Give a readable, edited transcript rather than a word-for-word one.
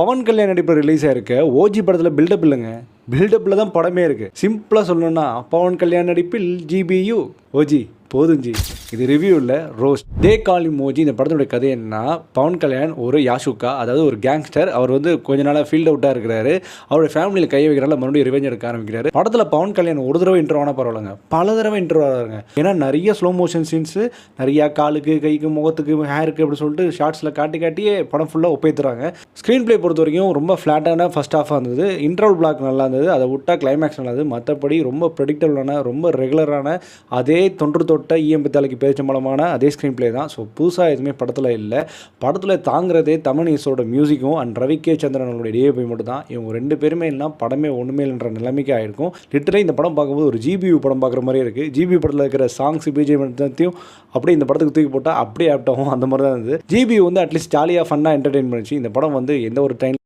பவன் கல்யாண் நடிப்பில் ரிலீஸ் ஆயிருக்க ஓஜி படத்தில் பில்டப் இல்லைங்க. பில்டப்பில் தான் படமே இருக்குது. சிம்பிளாக சொல்லணும்னா பவன் கல்யாண் நடிப்பில் ஜிபியு ஓஜி போதும் ஜி. இது ரிவ்யூ இல்லை, ரோஸ்ட். தே கால் ஹிம் ஓஜி. இந்த படத்தினுடைய கதை என்னன்னா, பவன் கல்யாண் ஒரு யாஷுக்கா, அதாவது ஒரு கேங்ஸ்டர். அவர் வந்து கொஞ்ச நாளாக ஃபீல்ட் அவுட்டாக இருக்கிறாரு. அவருடைய ஃபேமிலியில் கை வைக்கிறால மறுபடியும் ரிவெஞ்ச் எடுக்க ஆரம்பிக்கிறாரு. படத்தில் பவன் கல்யாண் ஒரு தடவை இன்ட்ரோ ஆனால் பரவாயில்லைங்க, பல தடவை இன்ட்ரோ ஆகிறாங்க. ஏன்னா நிறைய ஸ்லோ மோஷன் சீன்ஸு, நிறையா காலுக்கு கைக்கு முகத்துக்கு ஹேருக்கு அப்படின்னு சொல்லிட்டு ஷார்ட்ஸில் காட்டியே படம் ஃபுல்லாக ஒப்பேத்துறாங்க. ஸ்க்ரீன் பிளே பொறுத்த வரைக்கும் ரொம்ப ஃப்ளாட்டான ஃபர்ஸ்ட் ஹாஃபாக இருந்தது. இன்ட்ரோல் பிளாக் நல்லா இருந்தது, அதை விட்டா கிளைமேக்ஸ் நல்லா இருந்தது. மற்றபடி ரொம்ப ப்ரெடிக்டபிளான, ரொம்ப ரெகுலரான, அதே தொன்று தொட்ட ஈயம்பித்தாலைக்கு பேச்சம்பளமான அதே ஸ்க்ரீன் பிளே தான். ஸோ புதுசாக எதுவுமே படத்தில் இல்லை. படத்தில் தாங்கிறதே தமனீஸோட மியூசிக்கும் அண்ட் ரவி கே சந்திரனோட டிஏபி மட்டும் தான். இவங்க ரெண்டு பேருமே இல்லை, படமே ஒன்றுமே இல்லைன்ற நிலைமைக்கு ஆகிருக்கும். லிட்டரலி இந்த படம் பார்க்கும்போது ஒரு ஜிபியு படம் பார்க்குற மாதிரியே இருக்குது. ஜிபி படத்தில் இருக்கிற சாங்ஸ் பிஜிஎம் எல்லாத்தையும் அப்படியே இந்த படத்துக்கு தூக்கி போட்டால் அப்படியே ஆப்டாகும், அந்த மாதிரி தான் இருந்தது. ஜிபியு வந்து அட்லீஸ்ட் ஜாலியாக ஃபன்னாக என்டர்டெயின் பண்ணிச்சு. இந்த படம் வந்து எந்த ஒரு டைம்